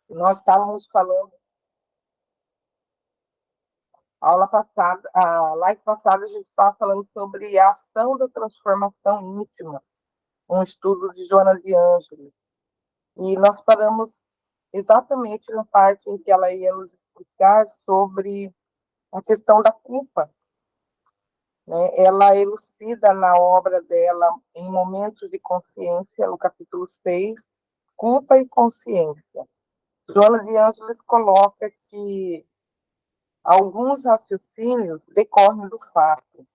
Nós estávamos falando, aula passada, a live passada, a gente estava falando sobre a ação da transformação íntima, um estudo de Joana de Ângeles. E nós paramos exatamente na parte em que ela ia nos explicar sobre a questão da culpa, né? Ela elucida na obra dela, em Momentos de Consciência, no capítulo 6, Culpa e Consciência. Joana de Ângeles coloca que alguns raciocínios decorrem do fato.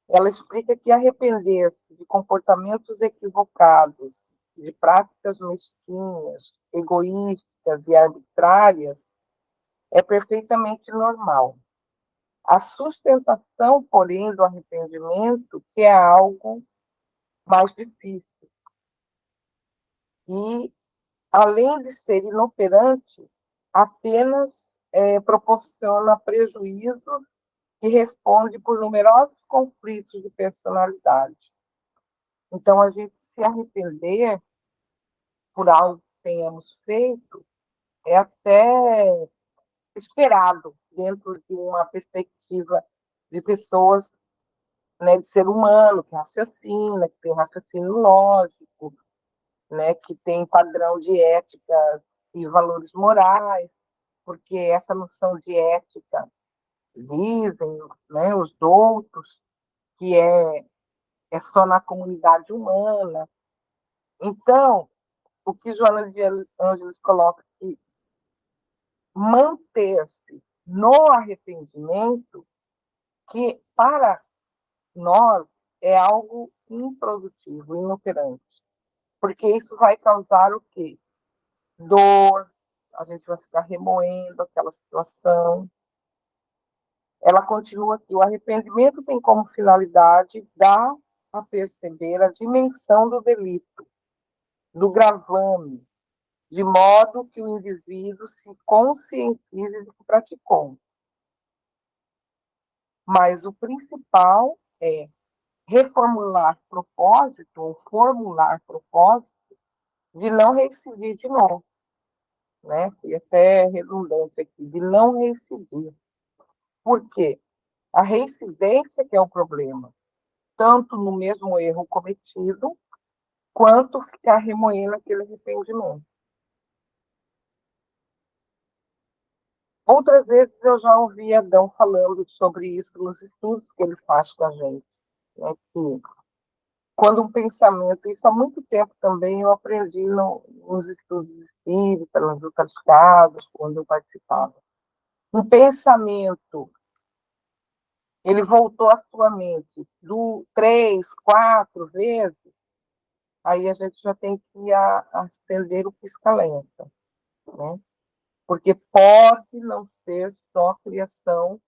Ela explica que arrepender-se de comportamentos equivocados, de práticas mesquinhas, egoístas e arbitrárias é perfeitamente normal. A sustentação, porém, do arrependimento, que é algo mais difícil. E, além de ser inoperante, apenas proporciona prejuízos e responde por numerosos conflitos de personalidade. Então, a gente se arrepender por algo que tenhamos feito é até esperado dentro de uma perspectiva de pessoas, né, de ser humano, que raciocina, que tem um raciocínio lógico, né, que tem padrão de ética e valores morais, porque essa noção de ética, dizem, né, os doutos, que é só na comunidade humana. Então, o que Joana de Ângeles coloca aqui, manter-se no arrependimento, que para nós é algo improdutivo, inoperante, porque isso vai causar o quê? Dor, a gente vai ficar remoendo aquela situação. Ela continua aqui, o arrependimento tem como finalidade dar a perceber a dimensão do delito, do gravame, de modo que o indivíduo se conscientize do que praticou. Mas o principal é reformular propósito, ou formular propósito, de não reincidir de novo, né? E até redundante aqui, de não reincidir. Por quê? A reincidência que é o problema, tanto no mesmo erro cometido, quanto ficar remoendo aquele arrependimento. Outras vezes eu já ouvi Adão falando sobre isso nos estudos que ele faz com a gente, né? Que quando um pensamento, isso há muito tempo também eu aprendi nos estudos espíritas, nas outras casas, quando eu participava. Um pensamento, ele voltou à sua mente 3, 4 vezes, aí a gente já tem que acender o pisca-alerta, né? Porque pode não ser só criação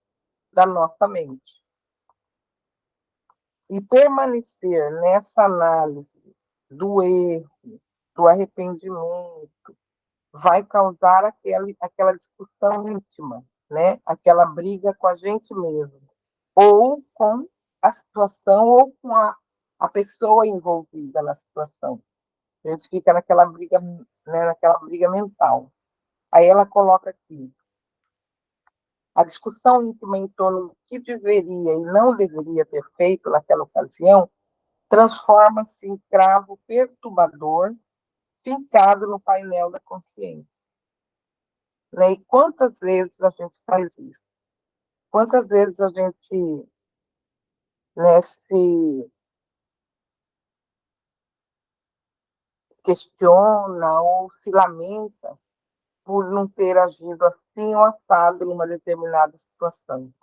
da nossa mente. E permanecer nessa análise do erro, do arrependimento, vai causar aquela discussão íntima, né? Aquela briga com a gente mesmo, ou com a situação, ou com a pessoa envolvida na situação. A gente fica naquela briga, né, naquela briga mental. Aí ela coloca aqui, a discussão íntima em torno do que deveria e não deveria ter feito naquela ocasião transforma-se em cravo perturbador fincado no painel da consciência. Né? E quantas vezes a gente faz isso? Quantas vezes a gente, né, se questiona ou se lamenta por não ter agido assim ou assado numa determinada situação?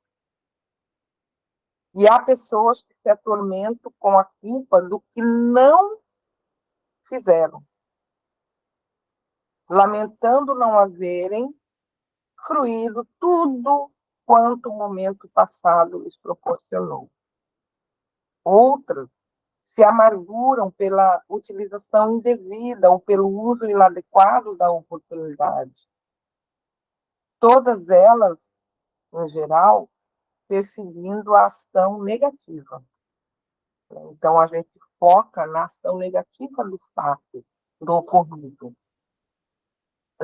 E há pessoas que se atormentam com a culpa do que não fizeram, lamentando não haverem fruído tudo quanto o momento passado lhes proporcionou. Outras se amarguram pela utilização indevida ou pelo uso inadequado da oportunidade. Todas elas, em geral, perseguindo a ação negativa. Então, a gente foca na ação negativa do fato, do ocorrido.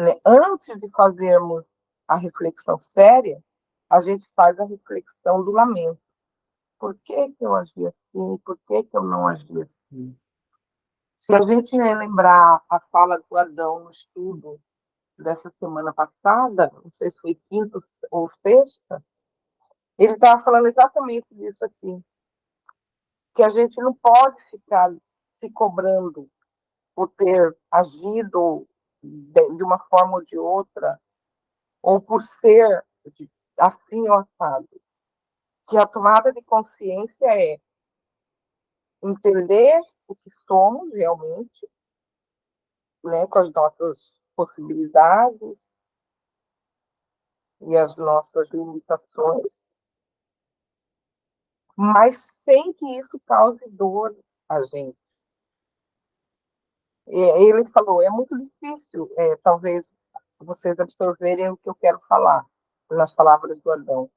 né, antes de fazermos a reflexão séria, a gente faz a reflexão do lamento. Por que que eu agi assim? Por que que eu não agi assim? Se a gente lembrar a fala do Adão no estudo dessa semana passada, não sei se foi quinta ou sexta, ele estava falando exatamente disso aqui, que a gente não pode ficar se cobrando por ter agido de uma forma ou de outra, ou por ser assim ou assado. Que a tomada de consciência é entender o que somos realmente, né, com as nossas possibilidades e as nossas limitações, mas sem que isso cause dor a gente. Ele falou, é muito difícil, talvez, vocês absorverem o que eu quero falar nas palavras do Adão.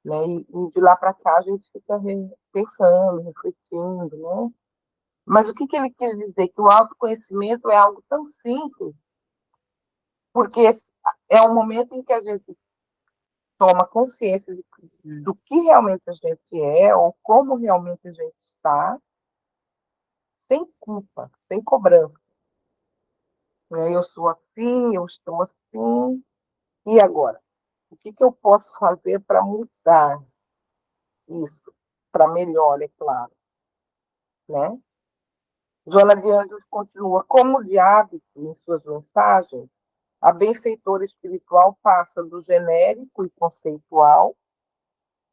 Né? E de lá para cá a gente fica pensando, refletindo, né? Mas o que, que ele quis dizer? Que o autoconhecimento é algo tão simples, porque é um momento em que a gente toma consciência do que realmente a gente é, ou como realmente a gente está, sem culpa, sem cobrança. Né? Eu sou assim, eu estou assim, e agora? O que, que eu posso fazer para mudar isso? Para melhor, é claro. Né? Joana de Anjos continua, como de hábito em suas mensagens, a benfeitora espiritual passa do genérico e conceitual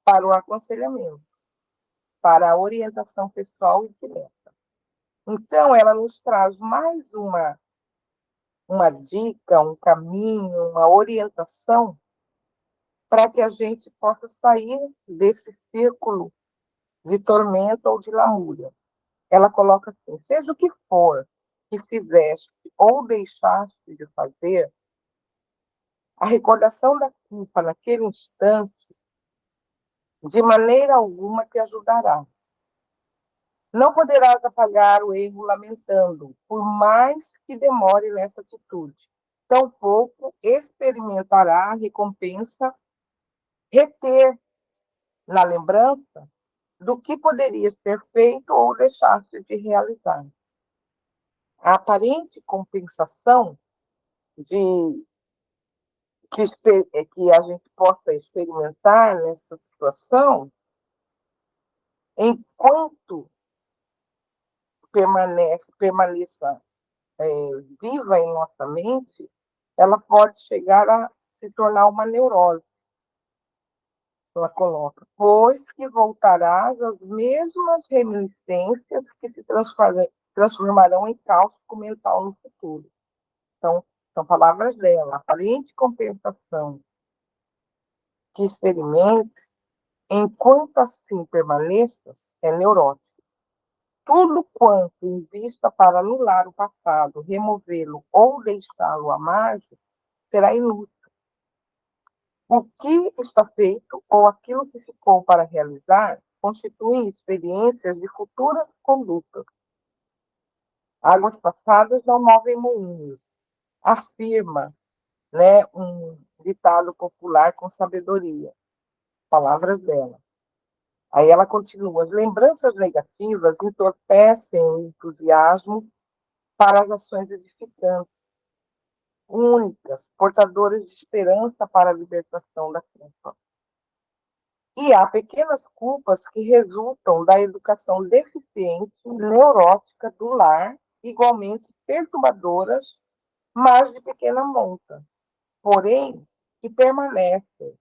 para o aconselhamento, para a orientação pessoal e direta. Então, ela nos traz mais uma dica, um caminho, uma orientação para que a gente possa sair desse círculo de tormenta ou de lamúria. Ela coloca assim: seja o que for que fizeste ou deixaste de fazer, a recordação da culpa naquele instante, de maneira alguma te ajudará. Não poderás apagar o erro lamentando, por mais que demore nessa atitude. Tampouco experimentará a recompensa reter na lembrança do que poderias ter feito ou deixaste de realizar. A aparente compensação de que a gente possa experimentar nessa situação, enquanto permaneça viva em nossa mente, ela pode chegar a se tornar uma neurose. Ela coloca, pois que voltarás às mesmas reminiscências que se transformarão em cálculo mental no futuro. Então, são palavras dela. A aparente compensação que experimentes, enquanto assim permaneças, é neurótico. Tudo quanto invista para anular o passado, removê-lo ou deixá-lo à margem, será inútil. O que está feito ou aquilo que ficou para realizar constituem experiências de futuras condutas. Águas passadas não movem moinhos, afirma, né, um ditado popular com sabedoria. Palavras dela. Aí ela continua: as lembranças negativas entorpecem o entusiasmo para as ações edificantes, únicas, portadoras de esperança para a libertação da culpa. E há pequenas culpas que resultam da educação deficiente, neurótica do lar, igualmente perturbadoras, mas de pequena monta, porém, que permanecem,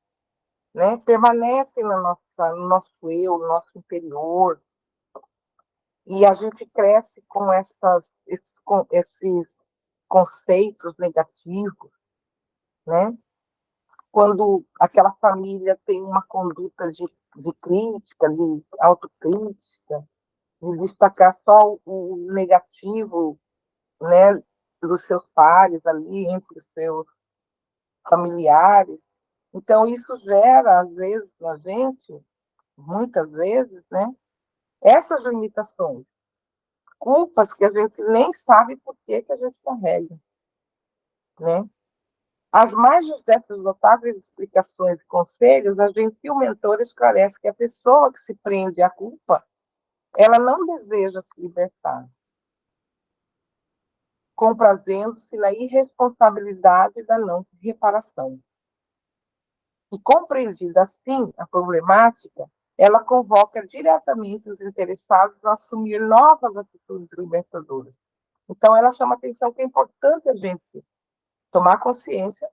né? Permanecem no nosso eu, no nosso interior, e a gente cresce com esses conceitos negativos, né? Quando aquela família tem uma conduta de crítica, de autocrítica, de destacar só o negativo, né, dos seus pares ali, entre os seus familiares. Então, isso gera, às vezes, na gente, muitas vezes, né, essas limitações, culpas que a gente nem sabe por que a gente carrega, né? Às margens dessas notáveis explicações e conselhos, a gentil mentora esclarece que a pessoa que se prende à culpa, ela não deseja se libertar, comprazendo-se na irresponsabilidade da não reparação. E compreendida assim a problemática, ela convoca diretamente os interessados a assumir novas atitudes libertadoras. Então, ela chama a atenção que é importante a gente tomar consciência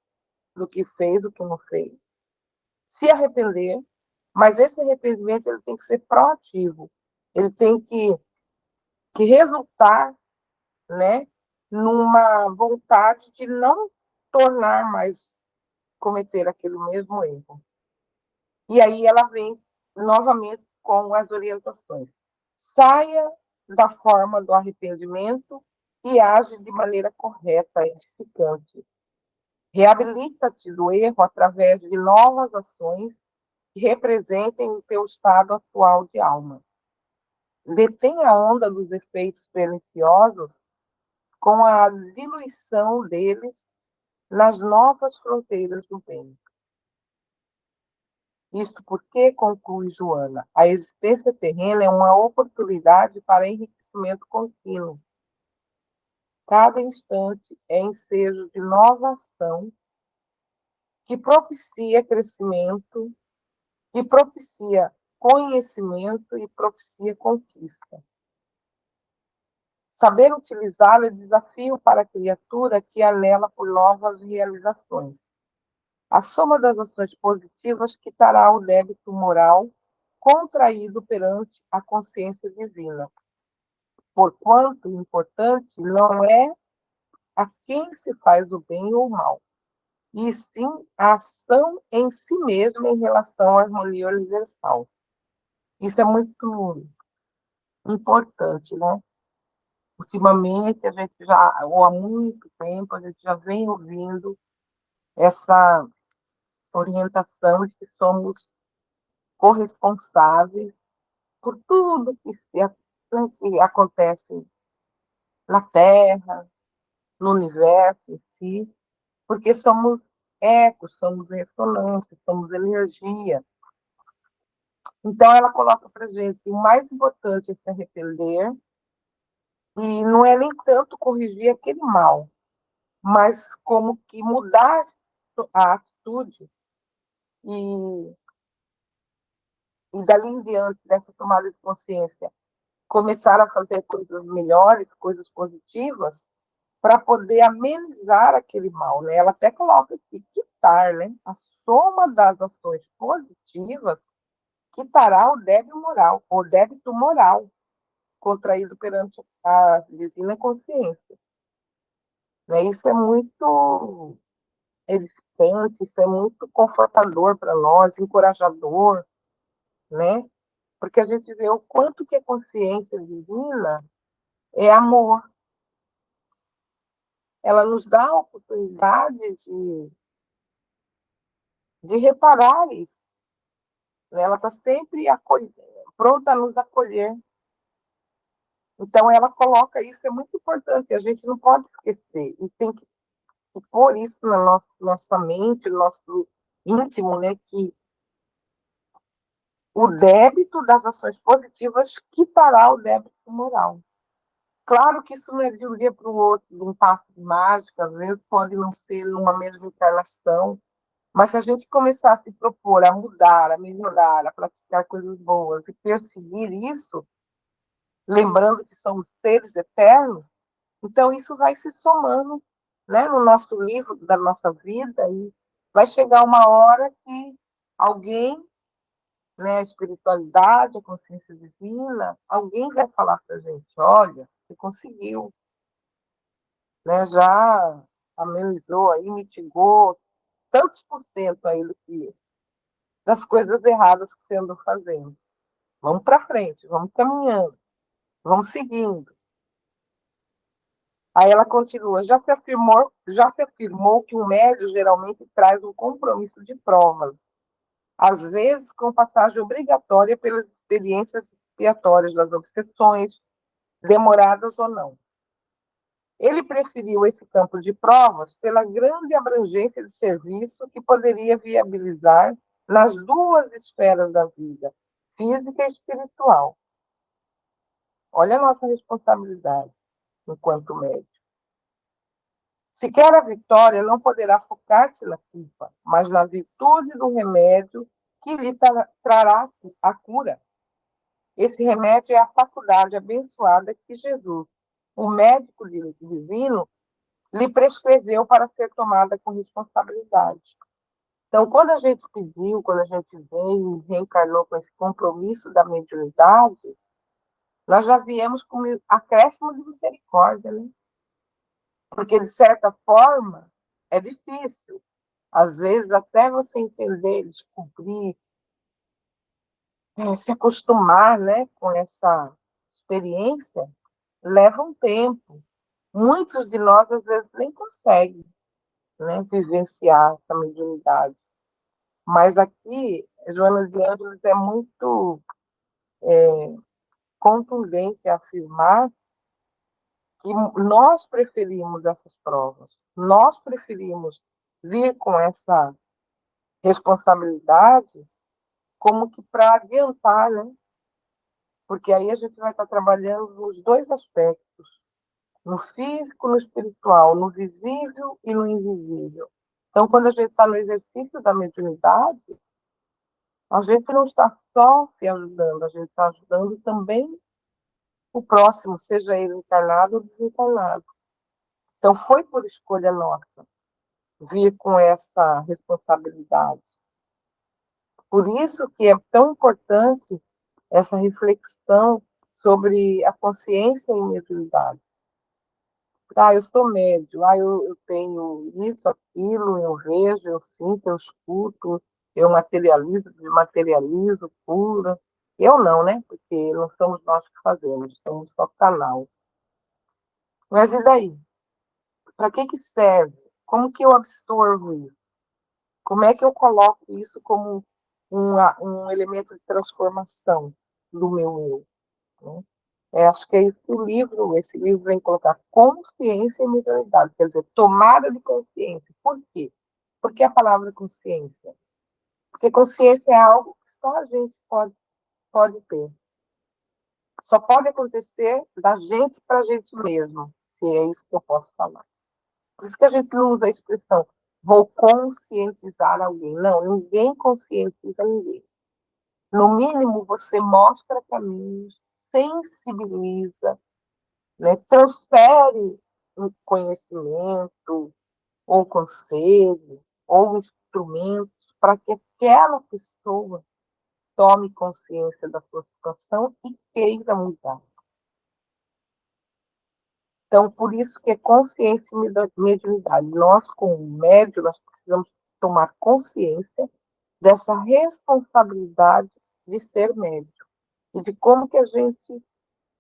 do que fez, do que não fez, se arrepender, mas esse arrependimento ele tem que ser proativo, ele tem que resultar, né, numa vontade de não tornar mais cometer aquele mesmo erro. E aí ela vem novamente com as orientações. Saia da forma do arrependimento e age de maneira correta, edificante. Reabilita-te do erro através de novas ações que representem o teu estado atual de alma. Detém a onda dos efeitos perniciosos com a diluição deles nas novas fronteiras do bem. Isto porque, conclui Joana, a existência terrena é uma oportunidade para enriquecimento contínuo. Cada instante é ensejo de nova ação que propicia crescimento, que propicia conhecimento e propicia conquista. Saber utilizá-lo é desafio para a criatura que anela por novas realizações. A soma das ações positivas quitará o débito moral contraído perante a consciência divina. Porquanto o importante não é a quem se faz o bem ou o mal, e sim a ação em si mesma em relação à harmonia universal. Isso é muito importante, né? Ultimamente, a gente já, ou há muito tempo, a gente já vem ouvindo essa orientação de que somos corresponsáveis por tudo que acontece na Terra, no universo em si, porque somos ecos, somos ressonância, somos energia. Então, ela coloca para a gente o mais importante é se arrepender, e não é nem tanto corrigir aquele mal, mas como que mudar a atitude e, e dali em diante dessa tomada de consciência, começar a fazer coisas melhores, coisas positivas, para poder amenizar aquele mal, né? Ela até coloca aqui, quitar, né? A soma das ações positivas quitará o débito moral contraído perante a divina consciência. Né? Isso é muito edificante, isso é muito confortador para nós, encorajador, né? Porque a gente vê o quanto que a consciência divina é amor. Ela nos dá a oportunidade de reparar isso. Né? Ela está sempre pronta a nos acolher. Então, ela coloca isso, é muito importante, a gente não pode esquecer, e tem que pôr isso na nossa mente, no nosso íntimo, né, que o débito das ações positivas quitará o débito moral. Claro que isso não é de um dia para o outro, de um passo de mágica, às vezes pode não ser numa mesma encarnação, mas se a gente começar a se propor a mudar, a melhorar, a praticar coisas boas e perseguir isso, lembrando que somos seres eternos, então isso vai se somando, né, no nosso livro da nossa vida, e vai chegar uma hora que alguém, né, a espiritualidade, a consciência divina, alguém vai falar para a gente, olha, você conseguiu, né, já amenizou aí, mitigou tantos por cento aí das coisas erradas que você andou fazendo. Vamos para frente, vamos caminhando, vamos seguindo. Aí ela continua, já se afirmou que o médio geralmente traz um compromisso de provas, às vezes com passagem obrigatória pelas experiências expiatórias das obsessões, demoradas ou não. Ele preferiu esse campo de provas pela grande abrangência de serviço que poderia viabilizar nas duas esferas da vida, física e espiritual. Olha a nossa responsabilidade enquanto médico. Se quer a vitória, não poderá focar-se na culpa, mas na virtude do remédio que lhe trará a cura. Esse remédio é a faculdade abençoada que Jesus, o médico divino, lhe prescreveu para ser tomada com responsabilidade. Então, quando a gente pediu, quando a gente veio e reencarnou com esse compromisso da mediunidade, nós já viemos com acréscimo de misericórdia, né? Porque, de certa forma, é difícil. Às vezes, até você entender, descobrir, se acostumar, né, com essa experiência, leva um tempo. Muitos de nós, às vezes, nem conseguem, né, vivenciar essa mediunidade. Mas aqui, Joana de Ângeles é muito contundente a afirmar que nós preferimos essas provas, nós preferimos vir com essa responsabilidade como que para adiantar, né? Porque aí a gente vai estar trabalhando nos dois aspectos, no físico, no espiritual, no visível e no invisível. Então, quando a gente está no exercício da mediunidade, a gente não está só se ajudando, a gente está ajudando também o próximo, seja ele encarnado ou desencarnado. Então, foi por escolha nossa vir com essa responsabilidade. Por isso que é tão importante essa reflexão sobre a consciência e mediunidade. Ah, eu sou médio, eu tenho isso, aquilo, eu vejo, eu sinto, eu escuto, eu materializo, desmaterializo, curo. Eu não, né? Porque não somos nós que fazemos, somos só canal. Mas e daí? Para que serve? Como que eu absorvo isso? Como é que eu coloco isso como um elemento de transformação do meu eu? Né? Acho que é isso que esse livro vem colocar consciência e mediunidade, quer dizer, tomada de consciência. Por quê? Por que a palavra consciência? Porque consciência é algo que só a gente pode ter. Só pode acontecer da gente para a gente mesmo, se é isso que eu posso falar. Por isso que a gente não usa a expressão vou conscientizar alguém. Não, ninguém conscientiza ninguém. No mínimo, você mostra caminhos, sensibiliza, né? Transfere um conhecimento, ou conselho, ou instrumentos para que aquela pessoa tome consciência da sua situação e queira mudar. Então, por isso que é consciência e mediunidade. Nós, como médium, nós precisamos tomar consciência dessa responsabilidade de ser médium e de como que a gente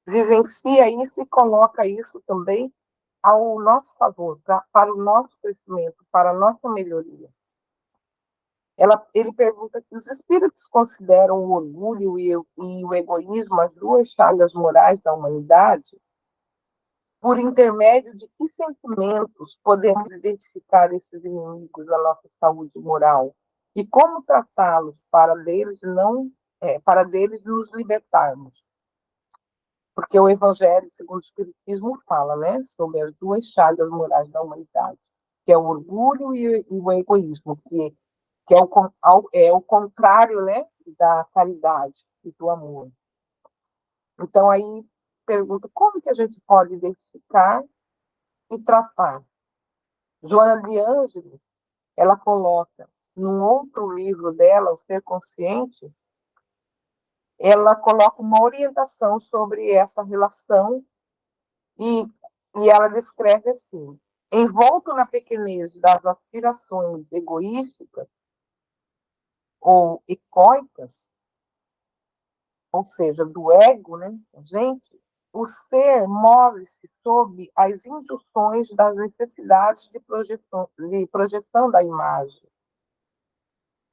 vivencia isso e coloca isso também ao nosso favor, para o nosso crescimento, para a nossa melhoria. Ele pergunta que os espíritos consideram o orgulho e o egoísmo as duas chagas morais da humanidade. Por intermédio de que sentimentos podemos identificar esses inimigos da nossa saúde moral e como tratá-los para deles nos libertarmos? Porque o Evangelho, segundo o Espiritismo, fala, né, sobre as duas chagas morais da humanidade, que é o orgulho e o egoísmo, que é o contrário, né, da caridade e do amor. Então, aí pergunta como que a gente pode identificar e tratar. Joana de Ângeles, ela coloca num outro livro dela, O Ser Consciente, ela coloca uma orientação sobre essa relação e, e ela descreve assim: envolto na pequenez das aspirações egoísticas ou egóicas, ou seja, do ego, né, gente, o ser move-se sob as induções das necessidades de projeção da imagem,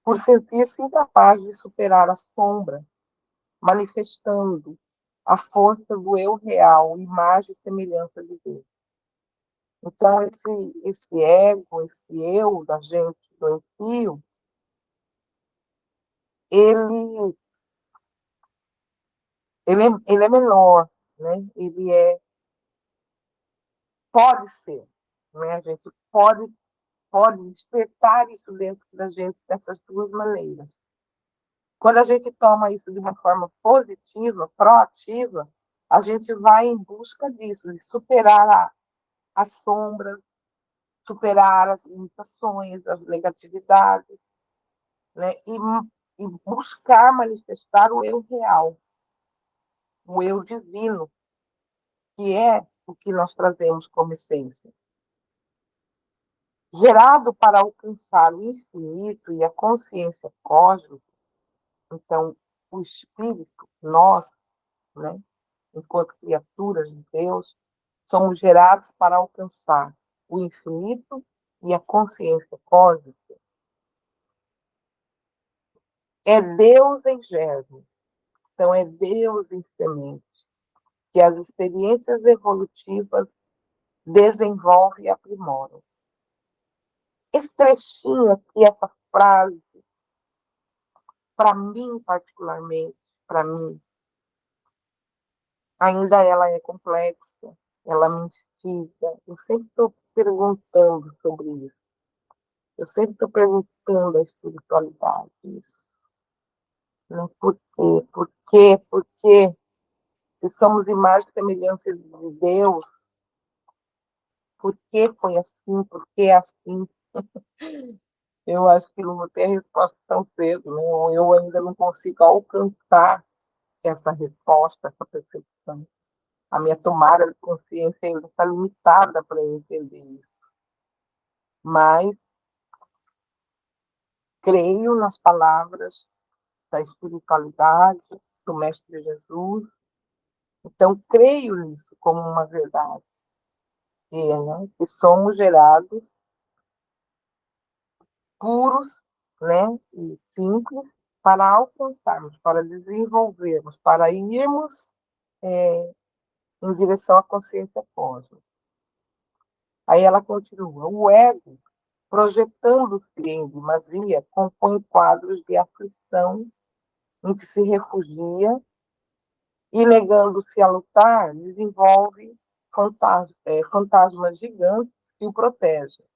por sentir-se incapaz de superar a sombra, manifestando a força do eu real, imagem e semelhança de Deus. Então, esse ego, esse eu da gente, do enfio, ele, ele é menor, né? Pode ser, né? A gente pode despertar isso dentro da gente dessas duas maneiras. Quando a gente toma isso de uma forma positiva, proativa, a gente vai em busca disso, de superar as sombras, superar as limitações, as negatividades, né? E buscar manifestar o eu real, o eu divino, que é o que nós trazemos como essência. Gerado para alcançar o infinito e a consciência cósmica, então, o espírito, nós, né, enquanto criaturas de Deus, somos gerados para alcançar o infinito e a consciência cósmica. É Deus em germe, então é Deus em semente, que as experiências evolutivas desenvolvem e aprimoram. Esse trechinho aqui, essa frase, para mim particularmente, para mim, ainda ela é complexa, ela me instiga. Eu sempre estou perguntando sobre isso. Eu sempre estou perguntando a espiritualidade isso. Né? Por quê? Por quê? Por quê? Se somos imagem e semelhança de Deus, por que foi assim? Por que é assim? Eu acho que não vou ter a resposta tão cedo, né? Ou eu ainda não consigo alcançar essa resposta, essa percepção. A minha tomada de consciência ainda está limitada para eu entender isso. Mas creio nas palavras da espiritualidade, do Mestre Jesus. Então, creio nisso como uma verdade. Né? Que somos gerados puros, né? E simples para alcançarmos, para desenvolvermos, para irmos em direção à consciência cósmica. Aí ela continua. O ego, projetando-se em demasia, compõe quadros de aflição em que se refugia e, negando-se a lutar, desenvolve fantasmas gigantes que o protegem.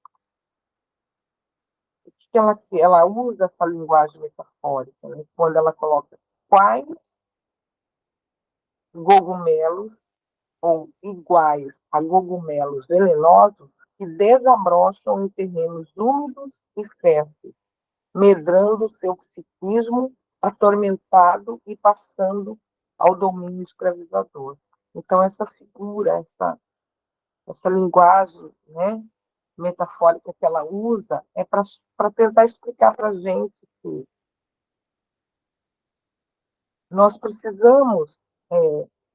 Que ela usa essa linguagem metafórica, né? Quando ela coloca quais cogumelos ou iguais a cogumelos venenosos que desabrocham em terrenos úmidos e férteis, medrando seu psiquismo atormentado e passando ao domínio escravizador. Então, essa figura, essa linguagem, né, metafórica que ela usa é para tentar explicar para a gente que nós precisamos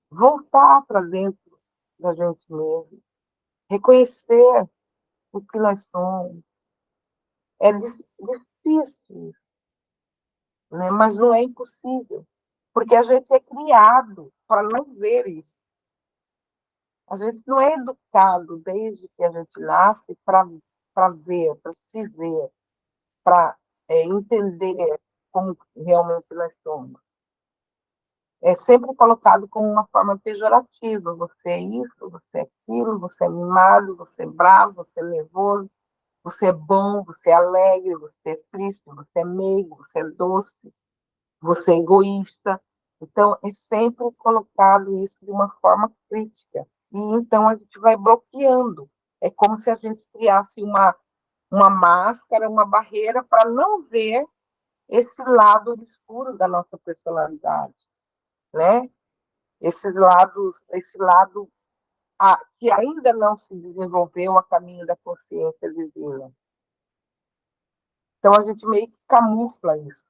voltar para dentro da gente mesmo, reconhecer o que nós somos. É difícil isso, né? Mas não é impossível, porque a gente é criado para não ver isso. A gente não é educado desde que a gente nasce para ver, para se ver, para entender como realmente nós somos. É sempre colocado como uma forma pejorativa. Você é isso, você é aquilo, você é mimado, você é bravo, você é nervoso, você é bom, você é alegre, você é triste, você é meigo, você é doce, você é egoísta. Então, é sempre colocado isso de uma forma crítica. E então a gente vai bloqueando. É como se a gente criasse uma máscara, uma barreira para não ver esse lado obscuro da nossa personalidade, né? Esse lado que ainda não se desenvolveu a caminho da consciência divina. Então a gente meio que camufla isso.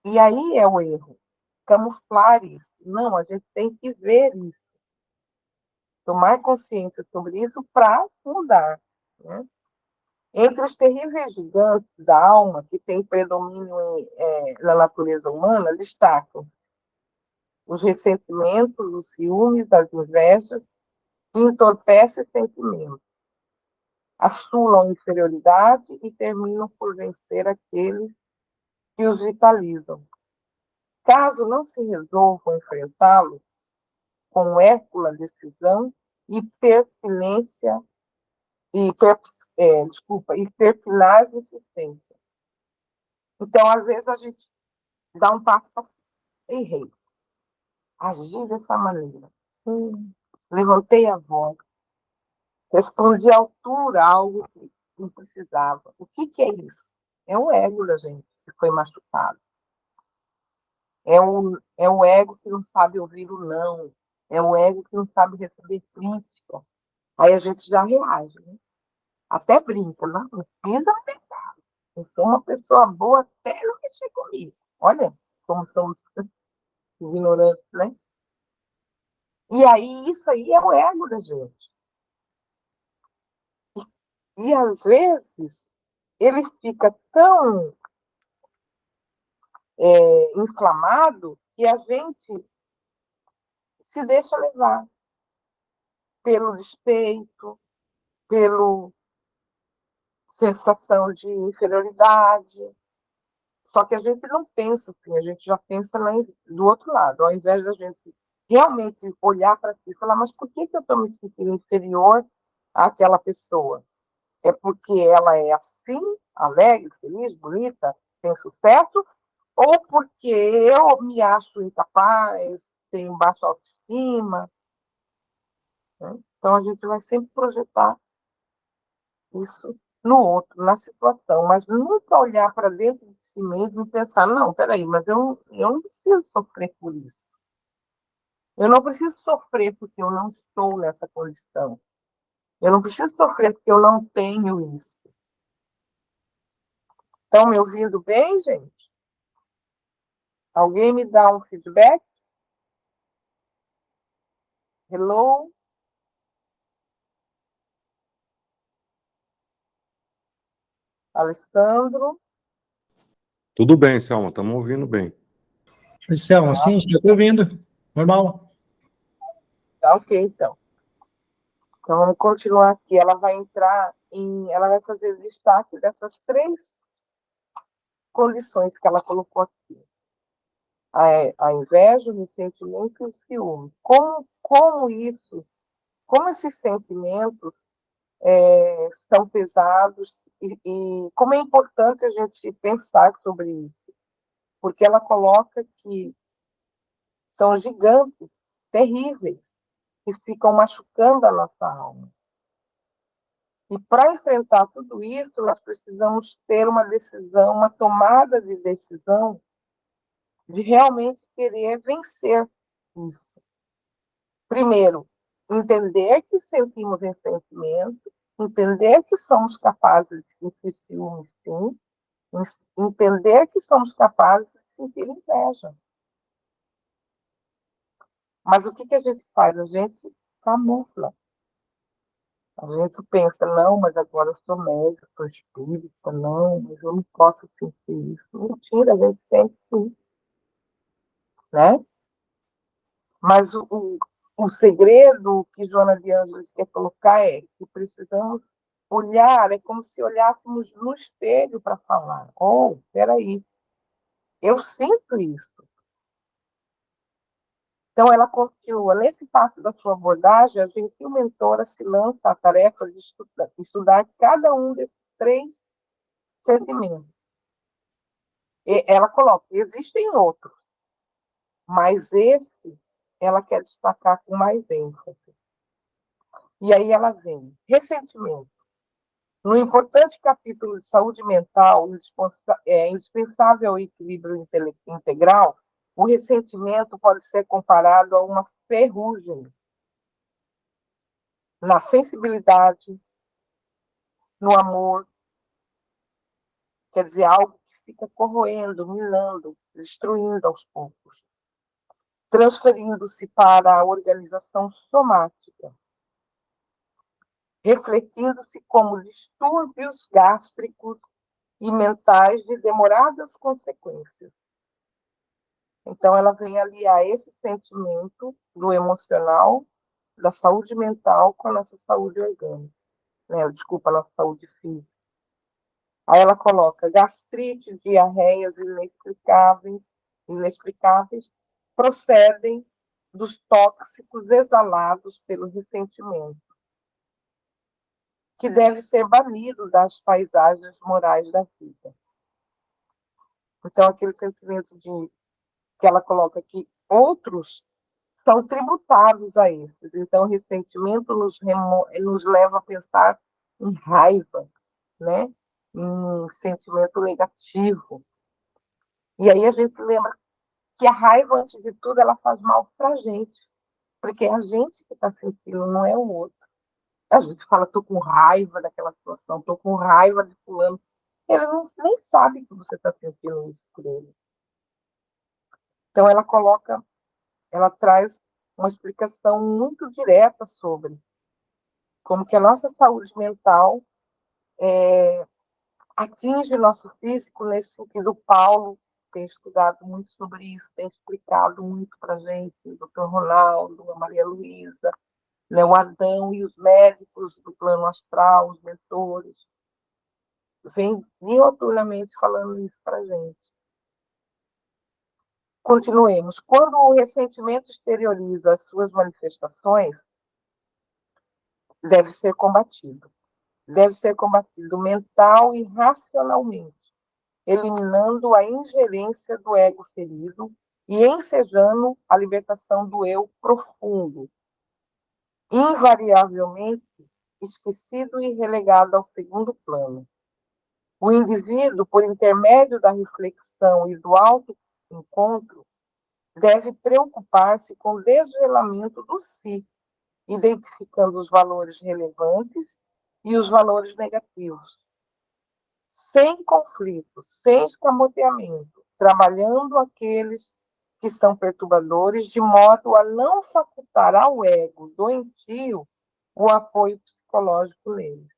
E aí é o erro. Camuflar isso. Não, a gente tem que ver isso. Tomar consciência sobre isso para mudar. Né? Entre os terríveis gigantes da alma que têm predomínio na natureza humana, destacam os ressentimentos, os ciúmes, as invejas, que entorpecem os sentimentos. assulam a inferioridade e terminam por vencer aqueles que os vitalizam. Caso não se resolvam enfrentá-los com hércula decisão e pertinência e pertinaz insistência. Então, às vezes, a gente dá um passo para errei, agi dessa maneira. Levantei a voz, respondi à altura algo que não precisava. O que é isso? É o ego da gente que foi machucado. É o ego que não sabe ouvir o não. É o ego que não sabe receber crítica. Aí a gente já reage, né? Até brinca, não precisa me pegar. Eu sou uma pessoa boa até não mexer comigo. Olha como somos ignorantes, né? E aí, isso aí é o ego da gente. E às vezes, ele fica tão inflamado que a gente se deixa levar pelo despeito, pela sensação de inferioridade. Só que a gente não pensa assim, a gente já pensa do outro lado. Ao invés da gente realmente olhar para si e falar, mas por que eu estou me sentindo inferior àquela pessoa? É porque ela é assim, alegre, feliz, bonita, tem sucesso, ou porque eu me acho incapaz, tenho baixa autoestima, né? Então a gente vai sempre projetar isso no outro, na situação, mas nunca olhar para dentro de si mesmo e pensar, não, peraí, mas eu não preciso sofrer por isso. Eu não preciso sofrer porque eu não estou nessa condição. Eu não preciso sofrer porque eu não tenho isso. Estão me ouvindo bem, gente? Alguém me dá um feedback? Hello? Alessandro? Tudo bem, Selma, estamos ouvindo bem. Selma, sim, estou ouvindo. Normal. Tá ok, então. Então, vamos continuar aqui. Ela vai entrar ela vai fazer destaque dessas três condições que ela colocou aqui. A inveja, o ressentimento e o ciúme. Como esses sentimentos são pesados e como é importante a gente pensar sobre isso. Porque ela coloca que são gigantes, terríveis, que ficam machucando a nossa alma. E para enfrentar tudo isso, nós precisamos ter uma decisão, uma tomada de decisão de realmente querer vencer isso. Primeiro, entender que sentimos ressentimento, entender que somos capazes de sentir ciúme, sim, entender que somos capazes de sentir inveja. Mas o que a gente faz? A gente camufla. A gente pensa, não, mas agora eu sou médico, sou espírita, não, mas eu não posso sentir isso. Mentira, a gente sente sim, né? Mas o segredo que Joana de Ângeles quer colocar é que precisamos olhar, é como se olhássemos no espelho para falar. Oh, peraí, eu sinto isso. Então, ela continua. Nesse passo da sua abordagem, a gentil mentora se lança à tarefa de estudar cada um desses três sentimentos. E ela coloca, existem outros, mas esse ela quer destacar com mais ênfase. E aí ela vem, ressentimento. No importante capítulo de saúde mental, indispensável ao equilíbrio integral, o ressentimento pode ser comparado a uma ferrugem na sensibilidade, no amor, quer dizer, algo que fica corroendo, minando, destruindo aos poucos, transferindo-se para a organização somática, refletindo-se como distúrbios gástricos e mentais de demoradas consequências. Então, ela vem aliar esse sentimento do emocional, da saúde mental, com a nossa saúde orgânica. né? Desculpa, nossa saúde física. Aí ela coloca gastrite, diarreias inexplicáveis procedem dos tóxicos exalados pelo ressentimento, que deve ser banido das paisagens morais da vida. Então, aquele sentimento que ela coloca aqui, outros são tributados a esses. Então, o ressentimento nos leva a pensar em raiva, né? Em sentimento negativo. E aí a gente lembra que a raiva, antes de tudo, ela faz mal para a gente, porque é a gente que está sentindo, não é o outro. A gente fala, estou com raiva daquela situação, estou com raiva de fulano. Ele nem sabe que você está sentindo isso por ele. Então, ela traz uma explicação muito direta sobre como que a nossa saúde mental atinge o nosso físico. Nesse sentido, Paulo tem estudado muito sobre isso, tem explicado muito para a gente, o Dr. Ronaldo, a Maria Luísa, né, o Adão e os médicos do plano astral, os mentores, vêm dioturnamente falando isso para a gente. Continuemos. Quando o ressentimento exterioriza as suas manifestações, deve ser combatido. Deve ser combatido mental e racionalmente, eliminando a ingerência do ego ferido e ensejando a libertação do eu profundo, invariavelmente esquecido e relegado ao segundo plano. O indivíduo, por intermédio da reflexão e do autoencontro, deve preocupar-se com o desvelamento do si, identificando os valores relevantes e os valores negativos, sem conflito, sem escamoteamento, trabalhando aqueles que são perturbadores, de modo a não facultar ao ego doentio o apoio psicológico neles,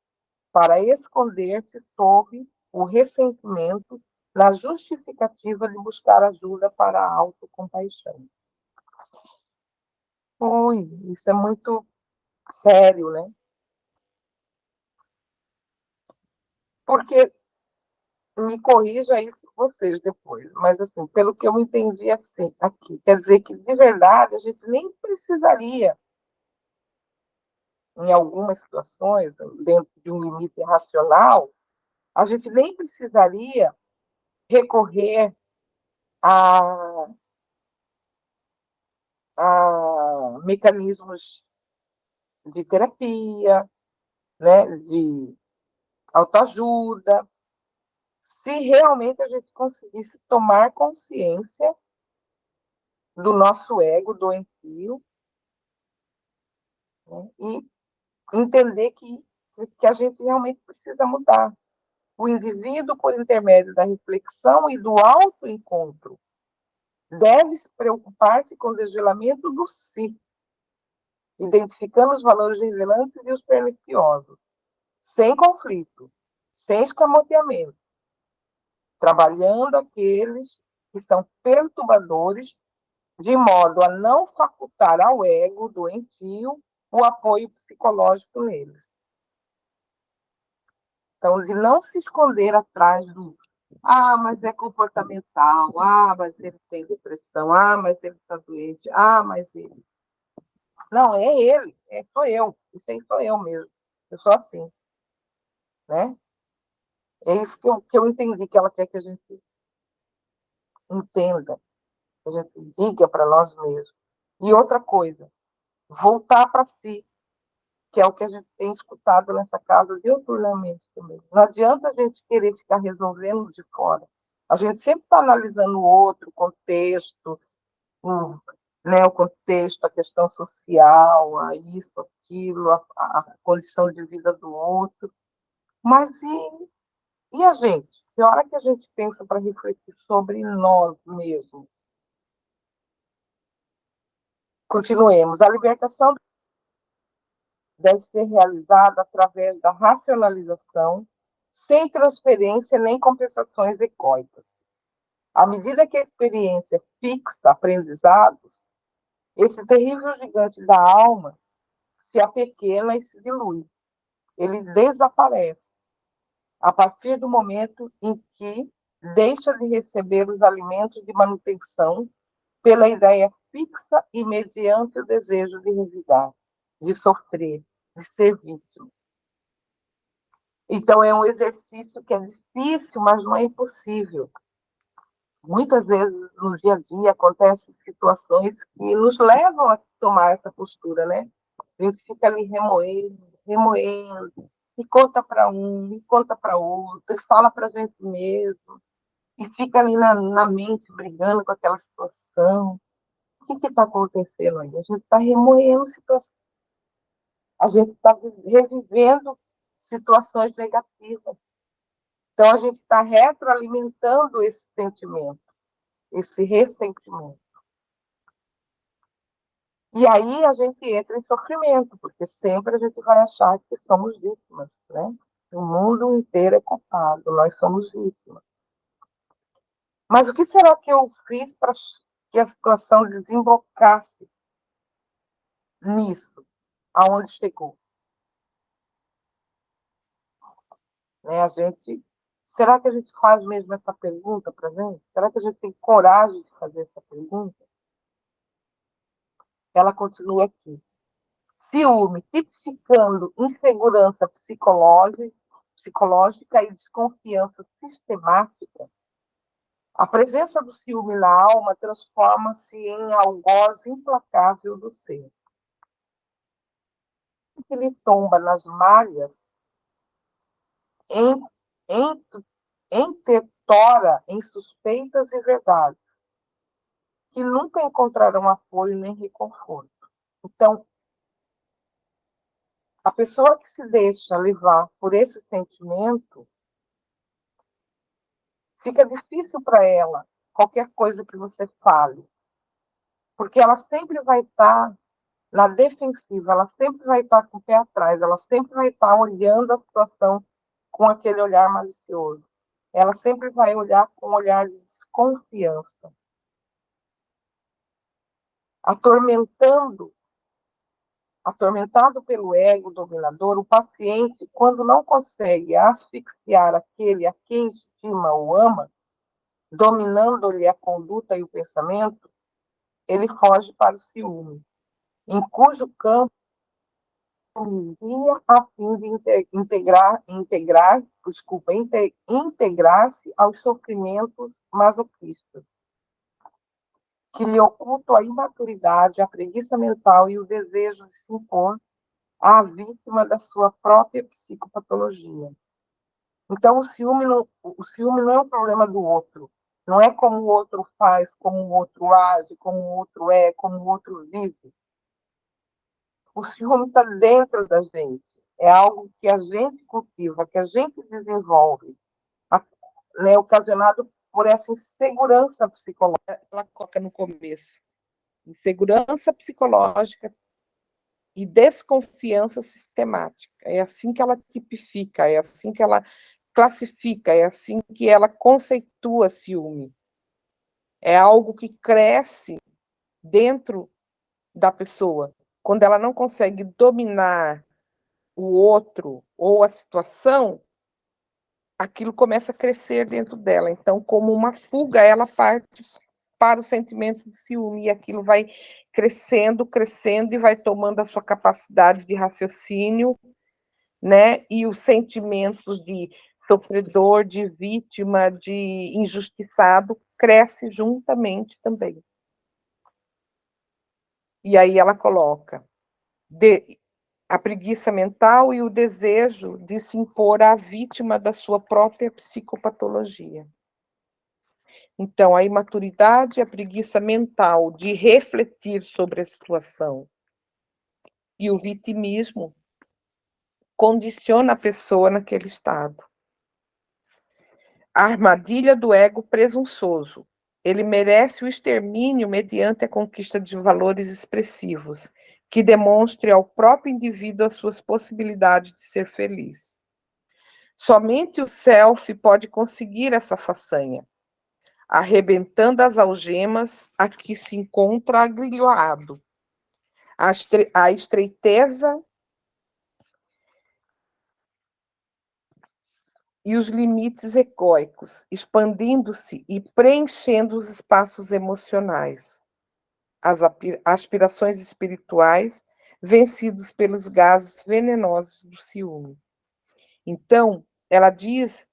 para esconder-se sob o ressentimento na justificativa de buscar ajuda para a autocompaixão. Ui, isso é muito sério, né? Porque, me corrija isso vocês depois, mas assim, pelo que eu entendi assim, aqui, quer dizer que de verdade a gente nem precisaria, em algumas situações, dentro de um limite racional, a gente nem precisaria recorrer a mecanismos de terapia, né, de autoajuda, se realmente a gente conseguisse tomar consciência do nosso ego doentio, né, e entender que a gente realmente precisa mudar. O indivíduo, por intermédio da reflexão e do autoencontro, deve se preocupar-se com o desvelamento do si, identificando os valores revelantes e os perniciosos, sem conflito, sem escamoteamento, trabalhando aqueles que são perturbadores, de modo a não facultar ao ego doentio o apoio psicológico neles. Então, de não se esconder atrás do mas é comportamental, mas ele tem depressão, mas ele está doente, mas ele... Não, é ele, sou eu, isso aí sou eu mesmo, eu sou assim, né? É isso que eu entendi que ela quer que a gente entenda, que a gente diga para nós mesmos. E outra coisa, voltar para si, que é o que a gente tem escutado nessa casa diuturnamente também. Não adianta a gente querer ficar resolvendo de fora. A gente sempre está analisando o outro, o contexto, o contexto, a questão social, isso, aquilo, a condição de vida do outro. Mas e a gente? Que hora que a gente pensa para refletir sobre nós mesmos? Continuemos. A libertação deve ser realizada através da racionalização, sem transferência nem compensações egóicas. À medida que a experiência fixa aprendizados, esse terrível gigante da alma se apequena e se dilui, ele desaparece a partir do momento em que deixa de receber os alimentos de manutenção pela ideia fixa e mediante o desejo de revidar, de sofrer, de ser vítima. Então, é um exercício que é difícil, mas não é impossível. Muitas vezes, no dia a dia, acontecem situações que nos levam a tomar essa postura, né? A gente fica ali remoendo, remoendo, e conta para um, e conta para outro, e fala para a gente mesmo, e fica ali na mente brigando com aquela situação. O que está acontecendo aí? A gente está remoendo situações, a gente está revivendo situações negativas. Então, a gente está retroalimentando esse sentimento, esse ressentimento. E aí a gente entra em sofrimento, porque sempre a gente vai achar que somos vítimas, né? O mundo inteiro é culpado, nós somos vítimas. Mas o que será que eu fiz para que a situação desembocasse nisso, aonde chegou? Né? Será que a gente faz mesmo essa pergunta para a gente? Será que a gente tem coragem de fazer essa pergunta? Ela continua aqui. Ciúme, tipificando insegurança psicológica e desconfiança sistemática. A presença do ciúme na alma transforma-se em algoz implacável do ser. Que lhe tomba nas malhas, intertora em suspeitas e verdades, que nunca encontrarão apoio nem reconforto. Então, a pessoa que se deixa levar por esse sentimento, fica difícil para ela qualquer coisa que você fale, porque ela sempre vai estar na defensiva, ela sempre vai estar com o pé atrás, ela sempre vai estar olhando a situação com aquele olhar malicioso. Ela sempre vai olhar com um olhar de desconfiança. Atormentado pelo ego dominador, o paciente, quando não consegue asfixiar aquele a quem estima ou ama, dominando-lhe a conduta e o pensamento, ele foge para o ciúme, em cujo campo vivia a fim de integrar-se aos sofrimentos masoquistas, que lhe ocultam a imaturidade, a preguiça mental e o desejo de se impor à vítima da sua própria psicopatologia. Então, o ciúme não é um problema do outro. Não é como o outro faz, como o outro age, como o outro é, como o outro vive. O ciúme está dentro da gente. É algo que a gente cultiva, que a gente desenvolve, né, ocasionado por essa insegurança psicológica. Ela coloca no começo. Insegurança psicológica e desconfiança sistemática. É assim que ela tipifica, é assim que ela classifica, é assim que ela conceitua ciúme. É algo que cresce dentro da pessoa. Quando ela não consegue dominar o outro ou a situação, aquilo começa a crescer dentro dela. Então, como uma fuga, ela parte para o sentimento de ciúme, e aquilo vai crescendo, crescendo, e vai tomando a sua capacidade de raciocínio, né? E os sentimentos de sofredor, de vítima, de injustiçado, cresce juntamente também. E aí ela coloca a preguiça mental e o desejo de se impor à vítima da sua própria psicopatologia. Então, a imaturidade e a preguiça mental de refletir sobre a situação e o vitimismo condiciona a pessoa naquele estado. A armadilha do ego presunçoso. Ele merece o extermínio mediante a conquista de valores expressivos, que demonstre ao próprio indivíduo as suas possibilidades de ser feliz. Somente o self pode conseguir essa façanha, arrebentando as algemas a que se encontra agrilhoado. A estreiteza e os limites egóicos, expandindo-se e preenchendo os espaços emocionais. As aspirações espirituais vencidos pelos gases venenosos do ciúme. Então, ela diz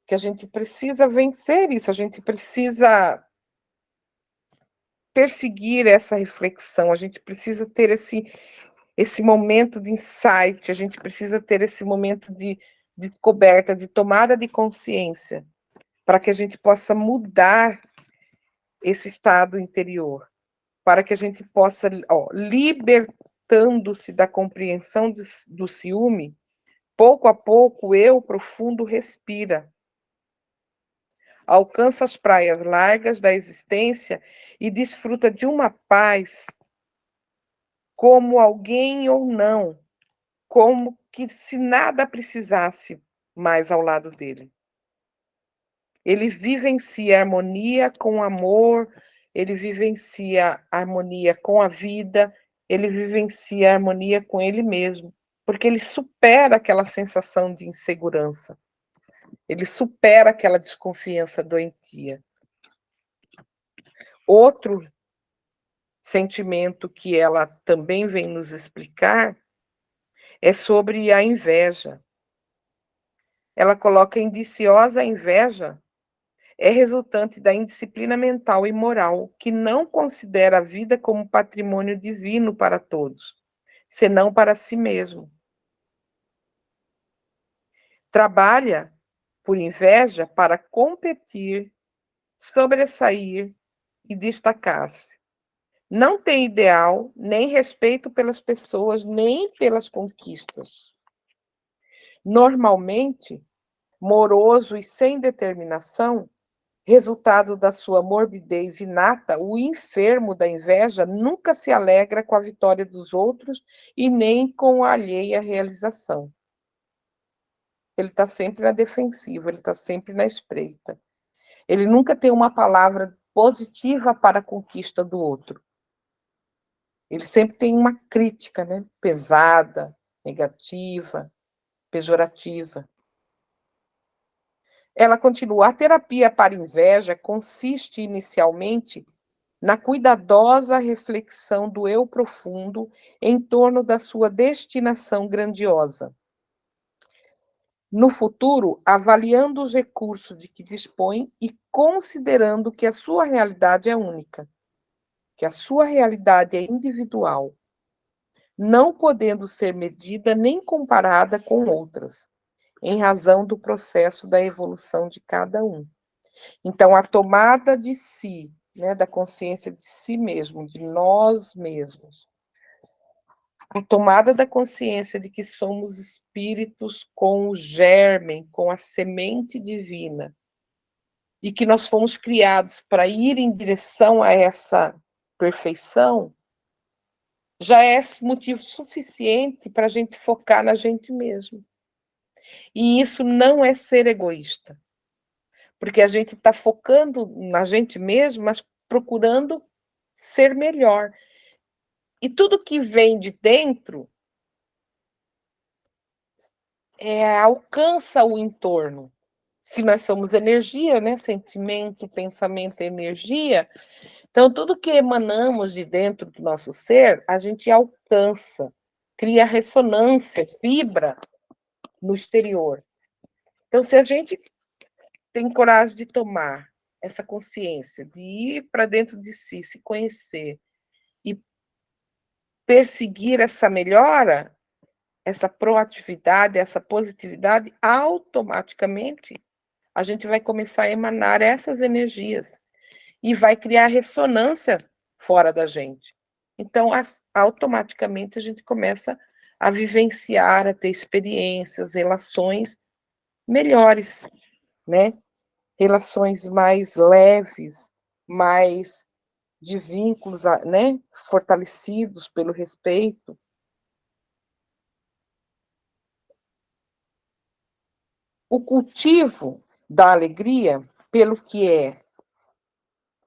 que a gente precisa vencer isso, a gente precisa perseguir essa reflexão, a gente precisa ter esse momento de insight, a gente precisa ter esse momento de descoberta, de tomada de consciência, para que a gente possa mudar esse estado interior, para que a gente possa, libertando-se da compreensão do ciúme, pouco a pouco o eu profundo respira, alcança as praias largas da existência e desfruta de uma paz como alguém ou não, como que se nada precisasse mais ao lado dele. Ele vivencia a harmonia com o amor, ele vivencia a harmonia com a vida, ele vivencia a harmonia com ele mesmo, porque ele supera aquela sensação de insegurança, ele supera aquela desconfiança doentia. Outro sentimento que ela também vem nos explicar é sobre a inveja. Ela coloca indiciosa a inveja é resultante da indisciplina mental e moral, que não considera a vida como patrimônio divino para todos, senão para si mesmo. Trabalha por inveja para competir, sobressair e destacar-se. Não tem ideal, nem respeito pelas pessoas, nem pelas conquistas. Normalmente, moroso e sem determinação, resultado da sua morbidez inata, o enfermo da inveja nunca se alegra com a vitória dos outros e nem com a alheia realização. Ele está sempre na defensiva, ele está sempre na espreita. Ele nunca tem uma palavra positiva para a conquista do outro. Ele sempre tem uma crítica, né? Pesada, negativa, pejorativa. Ela continua, a terapia para inveja consiste inicialmente na cuidadosa reflexão do eu profundo em torno da sua destinação grandiosa. No futuro, avaliando os recursos de que dispõe e considerando que a sua realidade é única, que a sua realidade é individual, não podendo ser medida nem comparada com outras, em razão do processo da evolução de cada um. Então, a tomada de si, né, da consciência de si mesmo, de nós mesmos, a tomada da consciência de que somos espíritos com o germen, com a semente divina, e que nós fomos criados para ir em direção a essa perfeição, já é motivo suficiente para a gente focar na gente mesmo. E isso não é ser egoísta, porque a gente está focando na gente mesmo, mas procurando ser melhor. E tudo que vem de dentro alcança o entorno. Se nós somos energia, né? Sentimento, pensamento, energia, então tudo que emanamos de dentro do nosso ser, a gente alcança, cria ressonância, vibra no exterior. Então, se a gente tem coragem de tomar essa consciência, de ir para dentro de si, se conhecer e perseguir essa melhora, essa proatividade, essa positividade, automaticamente a gente vai começar a emanar essas energias e vai criar ressonância fora da gente. Então, automaticamente a gente começa a vivenciar, a ter experiências, relações melhores, né? Relações mais leves, mais de vínculos, né? Fortalecidos pelo respeito. O cultivo da alegria pelo que é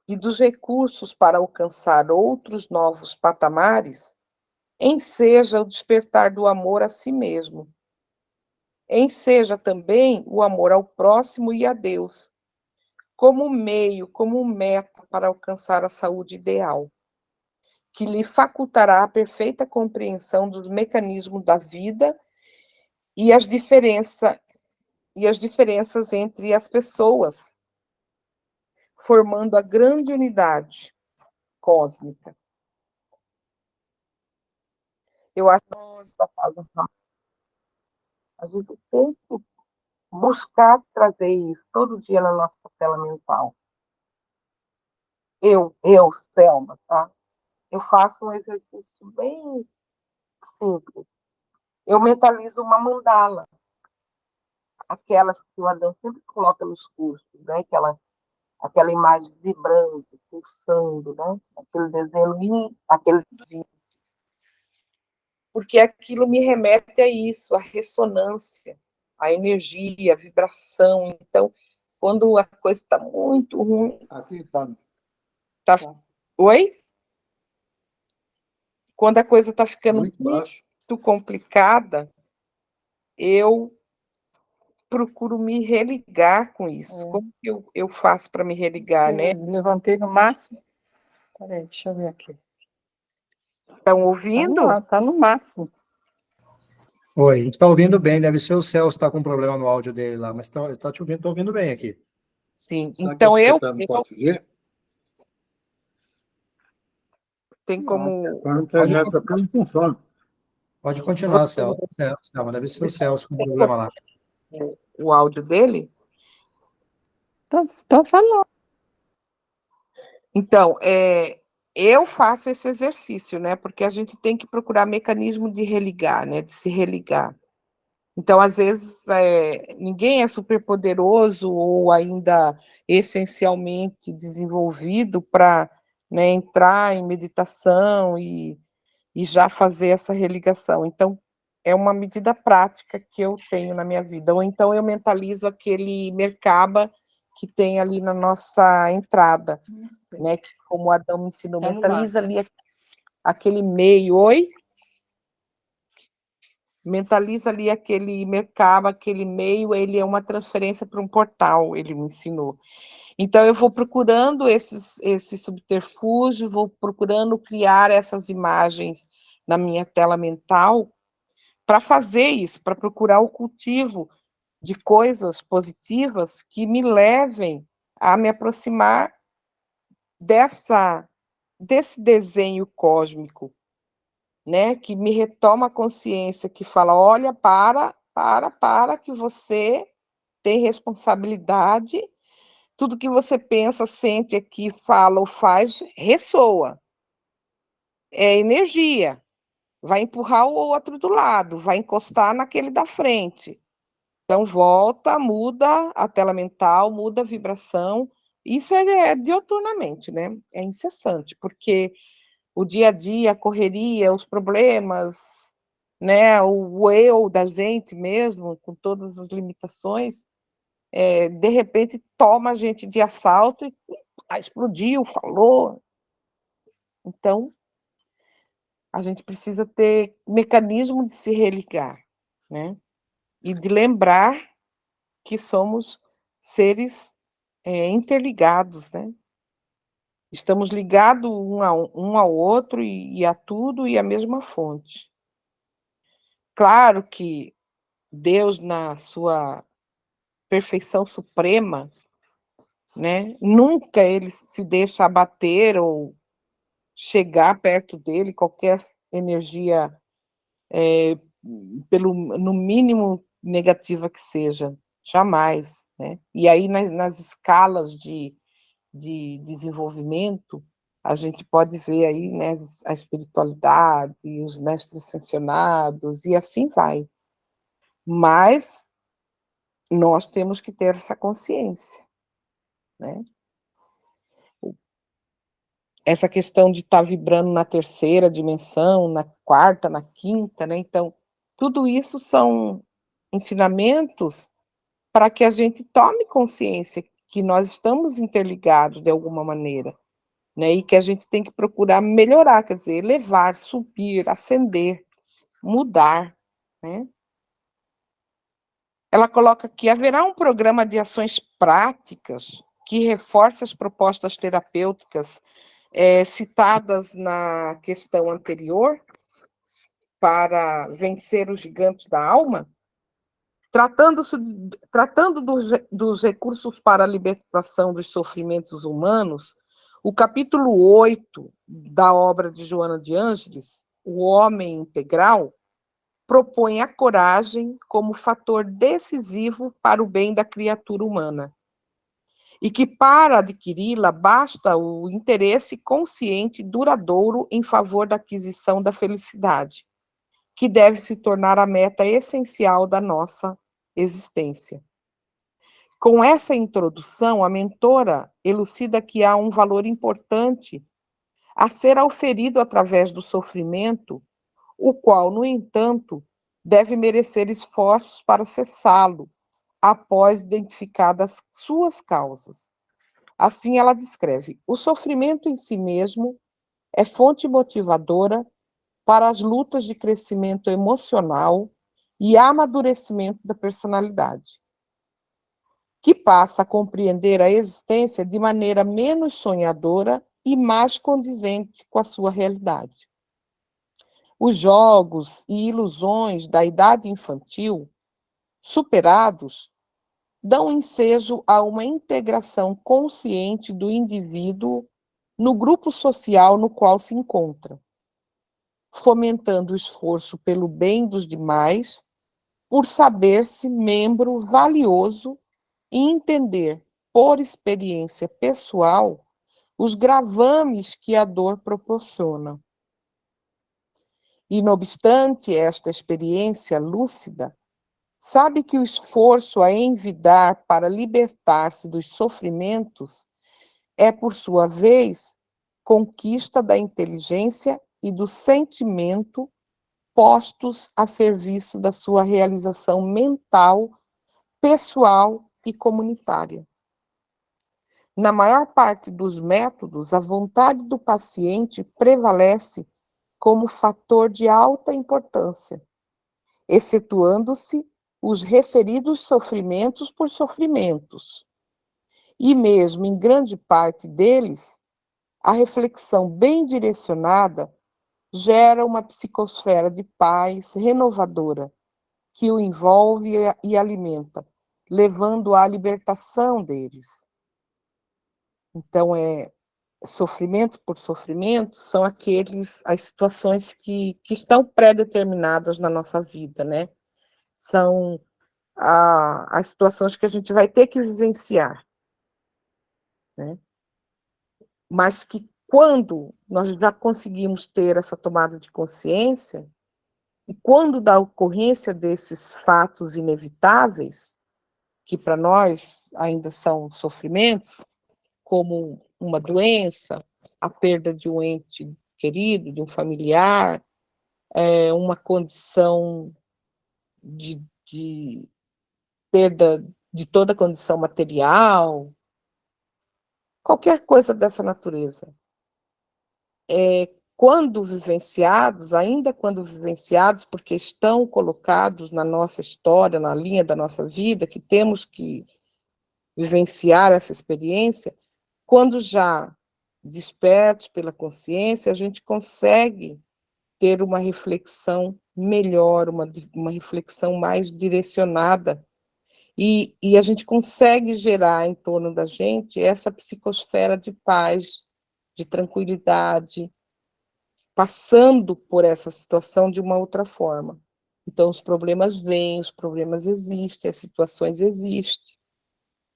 e dos recursos para alcançar outros novos patamares enseja o despertar do amor a si mesmo. Enseja também o amor ao próximo e a Deus, como meio, como meta para alcançar a saúde ideal, que lhe facultará a perfeita compreensão dos mecanismos da vida e as diferenças entre as pessoas, formando a grande unidade cósmica. Eu acho que a gente tem que buscar trazer isso todo dia na nossa tela mental. Selma, tá? Eu faço um exercício bem simples. Eu mentalizo uma mandala, aquelas que o Adão sempre coloca nos cursos, né? Aquela imagem vibrando, pulsando, né? Aquele desenho, aquele vídeo. Porque aquilo me remete a isso, a ressonância, a energia, a vibração. Então, quando a coisa está muito ruim... Aqui está. Oi? Quando a coisa está ficando muito complicada, eu procuro me religar com isso. Como que eu faço para me religar, né? Levantei no máximo. Peraí, deixa eu ver aqui. Estão ouvindo? Tá no máximo. Oi, a gente está ouvindo bem, deve ser o Celso está com um problema no áudio dele lá, mas tá te ouvindo, tô ouvindo bem aqui. Sim, então tem como... Pode continuar, Celso, deve ser o Celso com problema lá. O áudio dele? Tô falando. Então, eu faço esse exercício, né? Porque a gente tem que procurar mecanismo de religar, né? De se religar. Então, às vezes, ninguém é superpoderoso ou ainda essencialmente desenvolvido para, né, entrar em meditação e já fazer essa religação. Então, é uma medida prática que eu tenho na minha vida. Ou então eu mentalizo aquele Merkaba que tem ali na nossa entrada, né? Que, como o Adão me ensinou, mentaliza ali aquele meio. Oi? Mentaliza ali aquele Merkaba, aquele meio, ele é uma transferência para um portal, ele me ensinou. Então, eu vou procurando esse subterfúgio, vou procurando criar essas imagens na minha tela mental para fazer isso, para procurar o cultivo de coisas positivas que me levem a me aproximar desse desenho cósmico, né, que me retoma a consciência, que fala, olha, para, que você tem responsabilidade, tudo que você pensa, sente aqui, fala ou faz, ressoa. É energia, vai empurrar o outro do lado, vai encostar naquele da frente. Então, volta, muda a tela mental, muda a vibração, isso é dioturnamente, né? É incessante, porque o dia a dia, a correria, os problemas, né, o eu da gente mesmo, com todas as limitações, de repente toma a gente de assalto e explodiu, falou. Então, a gente precisa ter mecanismo de se religar, né? E de lembrar que somos seres interligados, né? Estamos ligados um ao outro e a tudo e à mesma fonte. Claro que Deus, na sua perfeição suprema, né, nunca ele se deixa abater ou chegar perto dele qualquer energia, no mínimo negativa que seja, jamais, né? E aí nas escalas de desenvolvimento, a gente pode ver aí, né, a espiritualidade, os mestres ascensionados, e assim vai. Mas nós temos que ter essa consciência, né? Essa questão de estar vibrando na terceira dimensão, na quarta, na quinta, né? Então, tudo isso são ensinamentos para que a gente tome consciência que nós estamos interligados de alguma maneira, né? E que a gente tem que procurar melhorar, quer dizer, elevar, subir, ascender, mudar, né? ela coloca que haverá um programa de ações práticas que reforce as propostas terapêuticas citadas na questão anterior para vencer os gigantes da alma, tratando dos recursos para a libertação dos sofrimentos humanos. O capítulo 8 da obra de Joana de Ângeles, O Homem Integral, propõe a coragem como fator decisivo para o bem da criatura humana, e que, para adquiri-la, basta o interesse consciente e duradouro em favor da aquisição da felicidade, que deve se tornar a meta essencial da nossa existência. Com essa introdução, a mentora elucida que há um valor importante a ser auferido através do sofrimento, o qual, no entanto, deve merecer esforços para cessá-lo, após identificadas suas causas. Assim, ela descreve: o sofrimento em si mesmo é fonte motivadora para as lutas de crescimento emocional e amadurecimento da personalidade, que passa a compreender a existência de maneira menos sonhadora e mais condizente com a sua realidade. Os jogos e ilusões da idade infantil, superados, dão ensejo a uma integração consciente do indivíduo no grupo social no qual se encontra, fomentando o esforço pelo bem dos demais, por saber-se membro valioso e entender, por experiência pessoal, os gravames que a dor proporciona. E, não obstante esta experiência lúcida, sabe que o esforço a envidar para libertar-se dos sofrimentos é, por sua vez, conquista da inteligência e do sentimento postos a serviço da sua realização mental, pessoal e comunitária. Na maior parte dos métodos, a vontade do paciente prevalece como fator de alta importância, excetuando-se os referidos sofrimentos por sofrimentos. E mesmo em grande parte deles, a reflexão bem direcionada gera uma psicosfera de paz renovadora, que o envolve e alimenta, levando à libertação deles. Então, sofrimento por sofrimento são as situações que estão pré-determinadas na nossa vida, né? São as situações que a gente vai ter que vivenciar, né? Mas que quando nós já conseguimos ter essa tomada de consciência, e quando da ocorrência desses fatos inevitáveis, que para nós ainda são sofrimentos, como uma doença, a perda de um ente querido, de um familiar, uma condição de perda de toda a condição material, qualquer coisa dessa natureza. Quando vivenciados, ainda quando vivenciados, porque estão colocados na nossa história, na linha da nossa vida, que temos que vivenciar essa experiência, quando já despertos pela consciência, a gente consegue ter uma reflexão melhor, uma reflexão mais direcionada, e a gente consegue gerar em torno da gente essa psicosfera de paz, de tranquilidade, passando por essa situação de uma outra forma. Então, os problemas vêm, os problemas existem, as situações existem,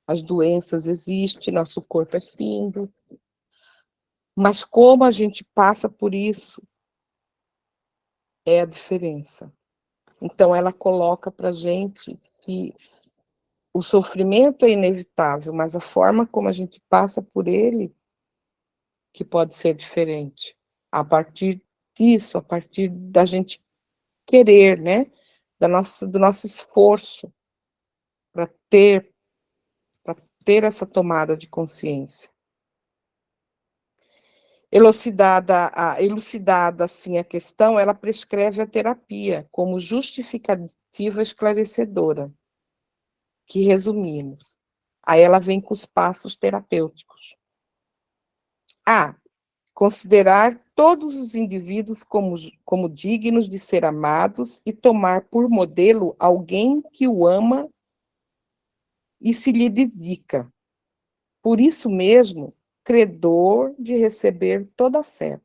as doenças existem, nosso corpo é finito. Mas como a gente passa por isso é a diferença. Então, ela coloca para a gente que o sofrimento é inevitável, mas a forma como a gente passa por ele que pode ser diferente. A partir disso, a partir da gente querer, né? Do nosso esforço para ter essa tomada de consciência. Elucidada assim a questão, ela prescreve a terapia como justificativa esclarecedora, que resumimos. Aí ela vem com os passos terapêuticos. A. Considerar todos os indivíduos como dignos de ser amados e tomar por modelo alguém que o ama e se lhe dedica. Por isso mesmo, credor de receber todo afeto.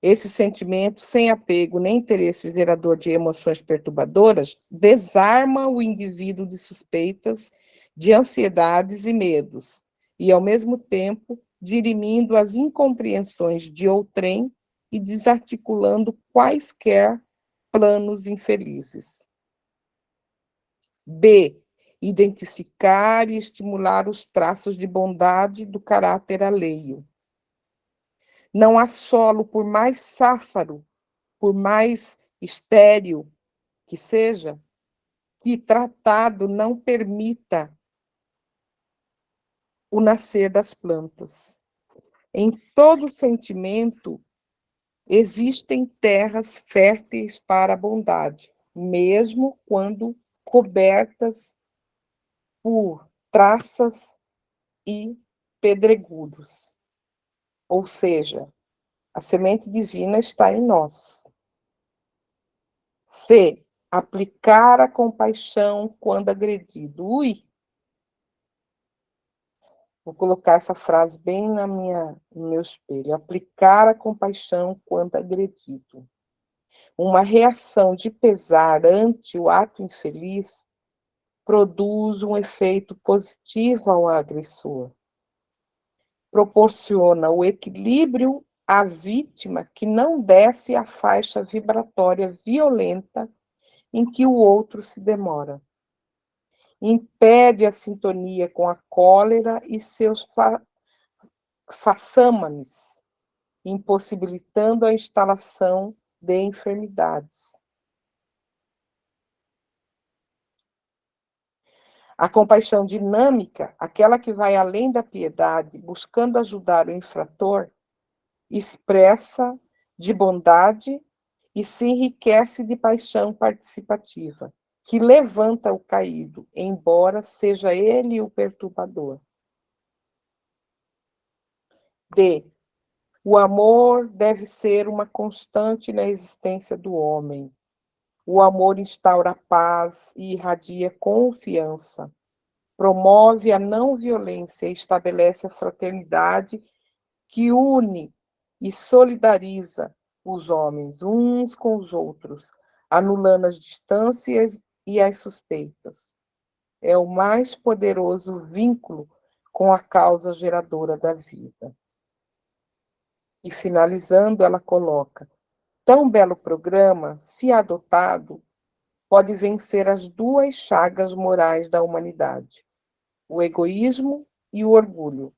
Esse sentimento, sem apego nem interesse gerador de emoções perturbadoras, desarma o indivíduo de suspeitas, de ansiedades e medos, e, ao mesmo tempo, dirimindo as incompreensões de outrem e desarticulando quaisquer planos infelizes. B. Identificar e estimular os traços de bondade do caráter alheio. Não há solo, por mais sáfaro, por mais estéril que seja, que tratado não permita o nascer das plantas. Em todo sentimento existem terras férteis para a bondade, mesmo quando cobertas por traças e pedregulhos. Ou seja, a semente divina está em nós. C. Aplicar a compaixão quando agredido. Ui! Vou colocar essa frase bem no meu espelho. Aplicar a compaixão quando agredido. Uma reação de pesar ante o ato infeliz produz um efeito positivo ao agressor. Proporciona o equilíbrio à vítima que não desce a faixa vibratória violenta em que o outro se demora. Impede a sintonia com a cólera e seus façames, impossibilitando a instalação de enfermidades. A compaixão dinâmica, aquela que vai além da piedade, buscando ajudar o infrator, expressa de bondade e se enriquece de paixão participativa, que levanta o caído, embora seja ele o perturbador. D. O amor deve ser uma constante na existência do homem. O amor instaura paz e irradia confiança. Promove a não violência e estabelece a fraternidade que une e solidariza os homens uns com os outros, anulando as distâncias e as suspeitas. É o mais poderoso vínculo com a causa geradora da vida. E finalizando, ela coloca: tão belo programa, se adotado, pode vencer as duas chagas morais da humanidade, o egoísmo e o orgulho,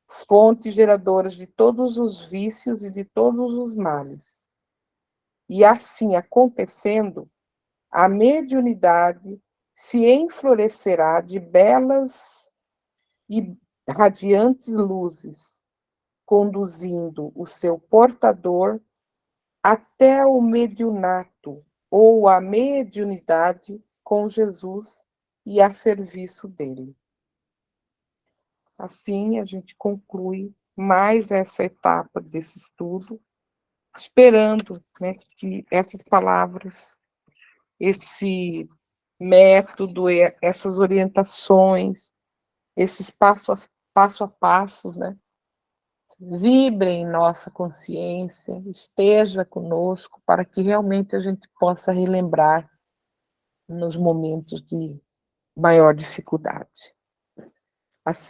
fontes geradoras de todos os vícios e de todos os males. E assim acontecendo, a mediunidade se enflorescerá de belas e radiantes luzes, conduzindo o seu portador até o mediunato ou a mediunidade com Jesus e a serviço dele. Assim, a gente conclui mais essa etapa desse estudo, esperando, né, que essas palavras, esse método, essas orientações, esses passo a passo, né, vibrem em nossa consciência, esteja conosco, para que realmente a gente possa relembrar nos momentos de maior dificuldade. Assim,